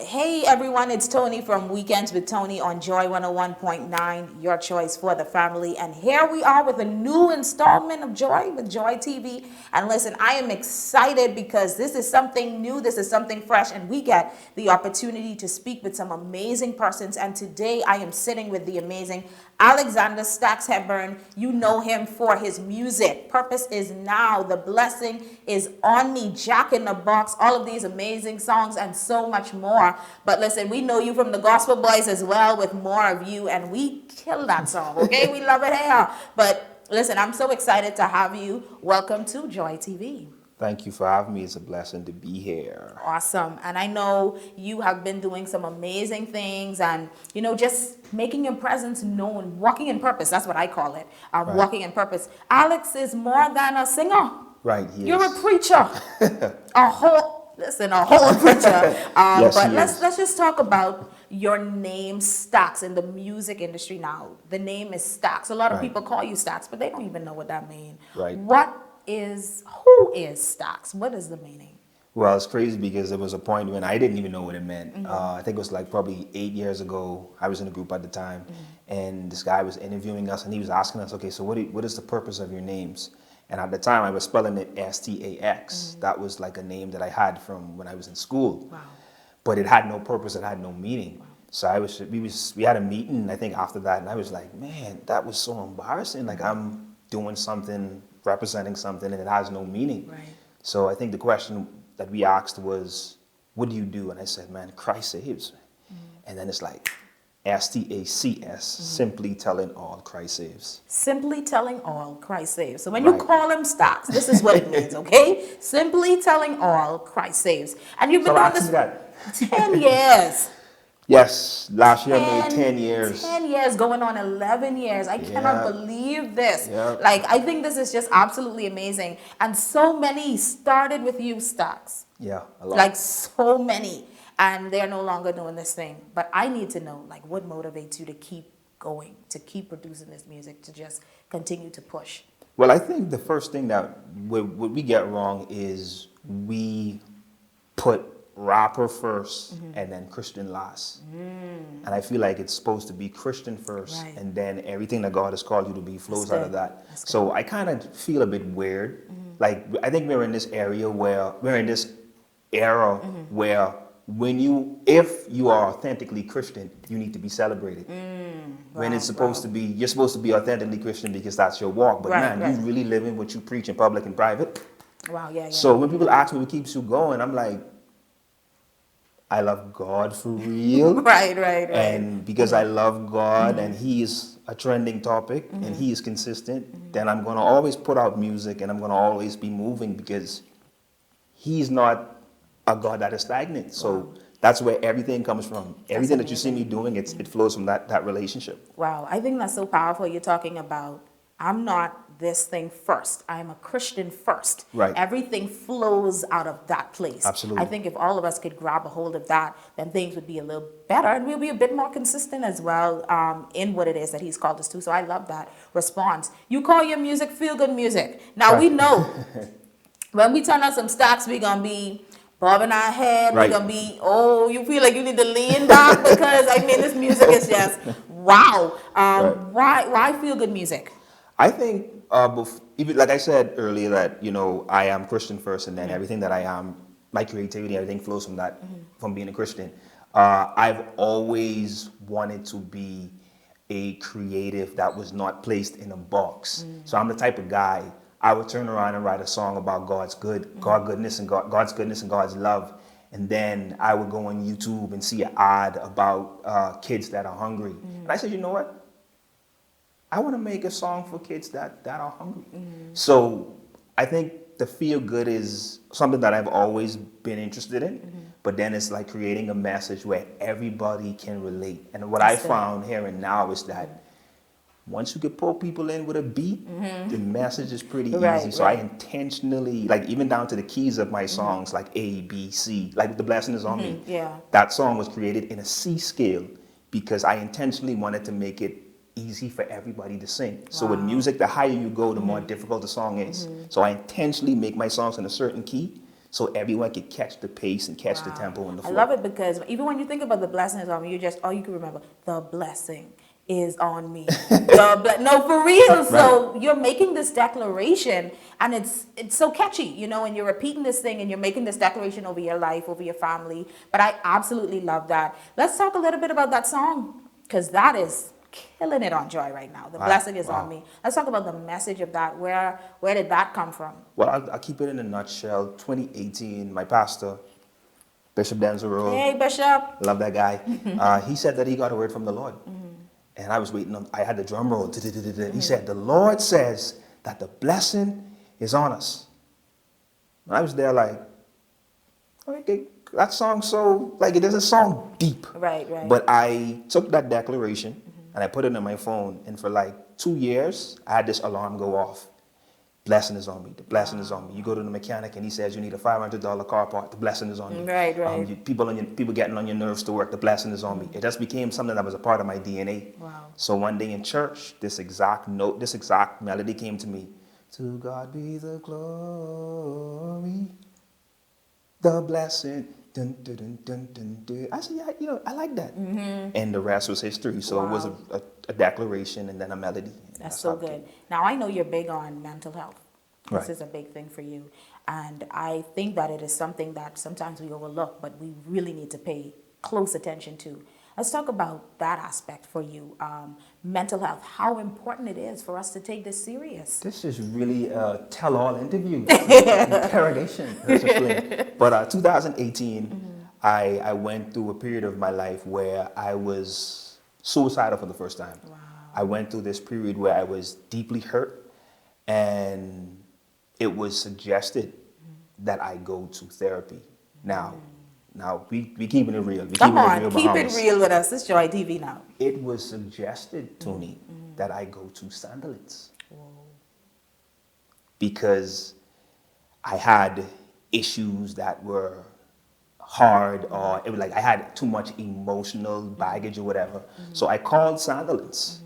Hey everyone, it's Tony from Weekends with Tony on Joy 101.9, your choice for the family. And here we are with a new installment of Joy with Joy TV. And listen, I am excited because this is something new, this is something fresh, and we get the opportunity to speak with some amazing persons. And today I am sitting with the amazing Alexander Stacks Hepburn. You know him for his music. Purpose is Now, The Blessing is on Me, Jack in the Box, all of these amazing songs and so much more. But listen, we know you from the Gospel Boys as well with More of You, and we kill that song, okay? We love it here. But listen, I'm so excited to have you. Welcome to Joy TV. Thank you for having me. It's a blessing to be here. Awesome. And I know you have been doing some amazing things and, just making your presence known, walking in purpose. That's what I call it, Right. walking in purpose. Alex is more than a singer. Right, You're yes. a preacher. a whole preacher. Yes, But he let's is. just talk about your name, Stacks, in the music industry now. The name is Stacks. A lot of Right. people call you Stacks, but they don't even know what that means. Right. Who is Stacks? What is the meaning? Well, it's crazy because there was a point when I didn't even know what it meant. I think it was like probably 8 years ago. I was in a group at the time, and this guy was interviewing us, and he was asking us, okay, so what is the purpose of your names? And at the time, I was spelling it STAX. That was like a name that I had from when I was in school. Wow. But it had no purpose, it had no meaning. So we had a meeting, I think, after that, and I was like, man, that was so embarrassing. Like, I'm doing something, representing something, and it has no meaning. Right. So I think the question that we asked was, what do you do? And I said, man, Christ saves. And then it's like, STACS, simply telling all Christ saves. Simply telling all, Christ saves. So when you Right. call him Stacks, this is what it means, okay? Simply telling all, Christ saves. And you've been So doing after this that, 10 years. yes, last year I made 10 years. 10 years, going on 11 years. I cannot Yeah. believe this. Yeah. Like, I think this is just absolutely amazing. And so many started with you, Stacks. Yeah, a lot. Like, so many. And they're no longer doing this thing. But I need to know, like, what motivates you to keep going, to keep producing this music, to just continue to push? Well, I think the first thing that what we get wrong is we put rapper first and then Christian last. And I feel like it's supposed to be Christian first, Right. and then everything that God has called you to be flows That's out of good. that. That's good. So I kind of feel a bit weird. Like, I think we're in this area where we're in this era where if you are authentically Christian, you need to be celebrated. When it's supposed to be, you're supposed to be authentically Christian because that's your walk. But Right, man, right. you really living what you preach in public and private. Wow, yeah. So when people ask me what keeps you going, I'm like, I love God for real. Right. And because I love God and He is a trending topic and He is consistent, then I'm going to always put out music and I'm going to always be moving because He's not a God that is stagnant. So that's where everything comes from. Everything that you see me doing, it flows from that relationship. Wow, I think that's so powerful. You're talking about, I'm not this thing first. I'm a Christian first. Right. Everything flows out of that place. Absolutely. I think if all of us could grab a hold of that, then things would be a little better and we'll be a bit more consistent as well in what it is that He's called us to. So I love that response. You call your music feel-good music. Now we know when we turn on some Stacks, we're going to be bobbing our head. Right. We're going to be, you feel like you need to lean back because, this music is just, wow. Why feel-good music? I think, even like I said earlier, that I am Christian first, and then everything that I am, my creativity, everything flows from that, from being a Christian. I've always wanted to be a creative that was not placed in a box. So I'm the type of guy, I would turn around and write a song about God's goodness and God's love. And then I would go on YouTube and see an ad about kids that are hungry. And I said, you know what? I want to make a song for kids that are hungry. So I think the feel good is something that I've always been interested in. But then it's like creating a message where everybody can relate. And what I found here and now is that once you could pull people in with a beat, the message is pretty easy. So I intentionally, like even down to the keys of my songs, like A, B, C, like The Blessing is on Me. Yeah. That song was created in a C scale because I intentionally wanted to make it easy for everybody to sing. So with music, the higher you go, the more difficult the song is. So I intentionally make my songs in a certain key so everyone could catch the pace and catch the tempo and the I flow. love it because even when you think about the blessings on me, you just all you can remember the blessing is on me. No, for real. So you're making this declaration, and it's so catchy, you know, and you're repeating this thing, and you're making this declaration over your life, over your family. But I absolutely love that. Let's talk a little bit about that song, because that is killing it on Joy right now. The blessing is on me. Let's talk about the message of that. Where did that come from? Well, I'll keep it in a nutshell. 2018, my pastor, Bishop Denzero, Hey, Bishop. love that guy. He said that he got a word from the Lord. And I was waiting on, I had the drum roll. He said, the Lord says that the blessing is on us. And I was there like, okay, that song so, like it doesn't sound deep. Right. But I took that declaration and I put it in my phone. And for like 2 years, I had this alarm go off. Blessing is on me. The blessing is on me. You go to the mechanic and he says you need a $500 car part. The blessing is on me. Right. People getting on your nerves to work. The blessing is on me. It just became something that was a part of my DNA. Wow. So one day in church, this exact note, this exact melody came to me. To God be the glory, the blessing. Dun, dun, dun, dun, dun, dun. I said, yeah, you know, I like that. And the rest was history. So it was a declaration and then a melody. That's so good. Now, I know you're big on mental health. This Right. is a big thing for you. And I think that it is something that sometimes we overlook, but we really need to pay close attention to. Let's talk about that aspect for you. Mental health, how important it is for us to take this serious. This is really a tell-all interview, interrogation. But 2018, I went through a period of my life where I was suicidal for the first time. Wow. I went through this period where I was deeply hurt, and it was suggested that I go to therapy. Now we keeping it real. Come on, keep it real with us. It's Joy TV now. It was suggested to me that I go to Sandalits because I had issues that were hard, or it was like I had too much emotional baggage or whatever. So I called Sandalits,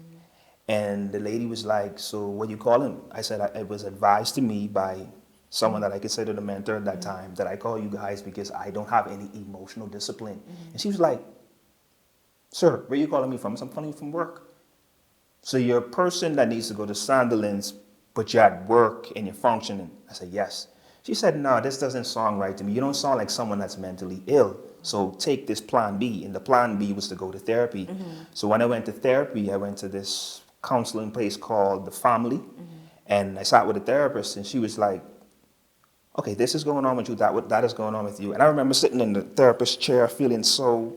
and the lady was like, "So what you calling?" I said, "It was advised to me by someone that I considered a mentor at that time that I call you guys because I don't have any emotional discipline." And she was like, "Sir, where you calling me from?" I'm calling you from work. "So you're a person that needs to go to Sandalins, but you're at work and you're functioning." I said, "Yes." She said, "No, this doesn't sound right to me. You don't sound like someone that's mentally ill. So take this plan B." And the plan B was to go to therapy. So when I went to therapy, I went to this counseling place called The Family. And I sat with a therapist, and she was like, "Okay, this is going on with you, that is going on with you." And I remember sitting in the therapist chair feeling so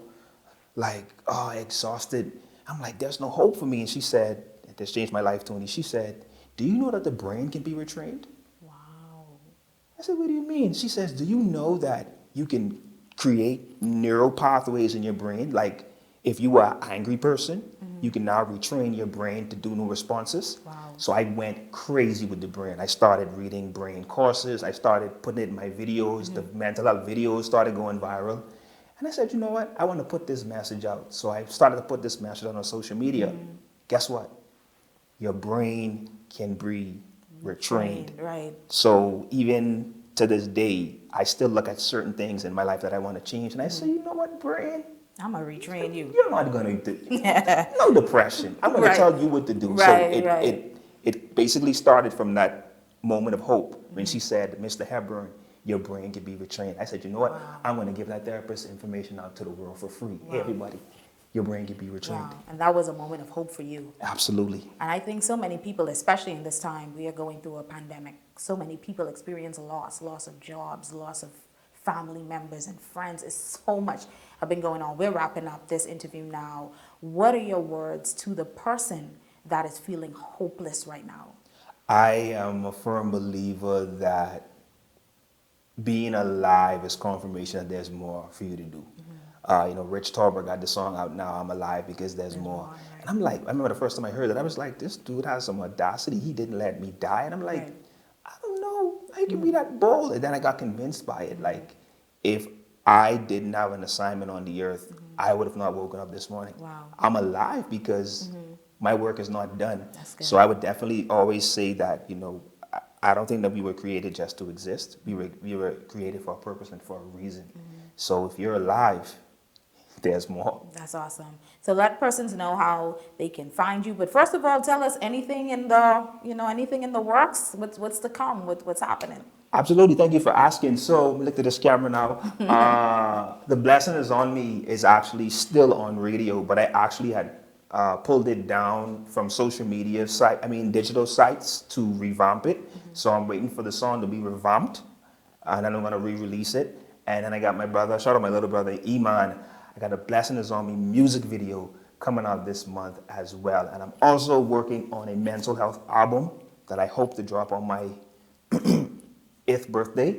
like, exhausted. I'm like, there's no hope for me. And she said, this changed my life, Tony. She said, "Do you know that the brain can be retrained?" Wow. I said, "What do you mean?" She says, "Do you know that you can create neural pathways in your brain? Like if you are an angry person, you can now retrain your brain to do new responses." Wow. So I went crazy with the brain. I started reading brain courses. I started putting it in my videos. The mental health videos started going viral. And I said, you know what? I want to put this message out. So I started to put this message on social media. Guess what? Your brain can be retrained. Right. So even to this day, I still look at certain things in my life that I want to change. And I say, you know what, brain? I'm going to retrain you. You're not going to do no depression. I'm going to tell you what to do. Right, So it basically started from that moment of hope when she said, "Mr. Hepburn, your brain can be retrained." I said, you know what? I'm going to give that therapist information out to the world for free. Hey, everybody, your brain can be retrained. Wow. And that was a moment of hope for you. Absolutely. And I think so many people, especially in this time, we are going through a pandemic. So many people experience loss of jobs, loss of family members and friends. It's so much have been going on. We're wrapping up this interview now. What are your words to the person that is feeling hopeless right now? I am a firm believer that being alive is confirmation that there's more for you to do. Rich Tauber got the song out now, "I'm Alive Because There's More." And I'm like, I remember the first time I heard it, I was like, this dude has some audacity. He didn't let me die. And I'm like, I don't know, I can be that bold. And then I got convinced by it. Like, if I didn't have an assignment on the earth, I would have not woken up this morning. Wow. I'm alive because my work is not done. That's good. So I would definitely always say that, I don't think that we were created just to exist. We were created for a purpose and for a reason. So if you're alive, there's more. That's awesome. So let persons know how they can find you. But first of all, tell us anything in the, anything in the works. What's to come? What's happening? Absolutely. Thank you for asking. So look at this camera now. The Blessing Is On Me is actually still on radio, but I actually had pulled it down from social media digital sites to revamp it. So I'm waiting for the song to be revamped, and then I'm going to re-release it. And then I got my brother, shout out my little brother, Iman. I got a Blessing Is On Me music video coming out this month as well. And I'm also working on a mental health album that I hope to drop on my 8th birthday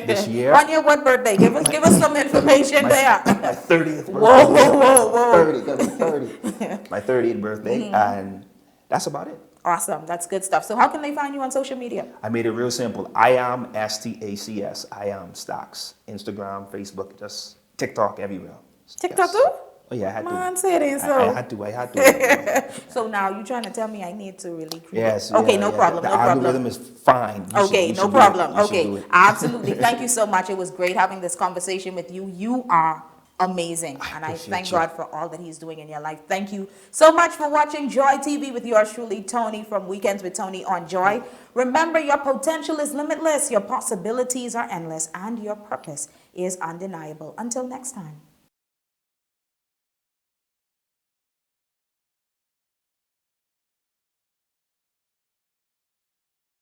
this year. On your what birthday? Give us some information there. My 30th birthday. Whoa. 30, gonna be 30. My 30th birthday, and that's about it. Awesome. That's good stuff. So how can they find you on social media? I made it real simple. I am STACS. I am Stacks. Instagram, Facebook, just TikTok, everywhere. TikTok Yes. too? Oh yeah, I had to. Man, say it ain't so. I had to. So now you're trying to tell me I need to really create. Yes. Okay, yeah, no yeah. problem. The No problem. algorithm is fine. Okay, You no should do problem. it. You should do Okay, it. absolutely. Thank you so much. It was great having this conversation with you. You are amazing, and I appreciate thank you. God for all that He's doing in your life. Thank you so much for watching Joy TV with yours truly, Tony, from Weekends with Tony on Joy. Remember, your potential is limitless, your possibilities are endless, and your purpose is undeniable. Until next time.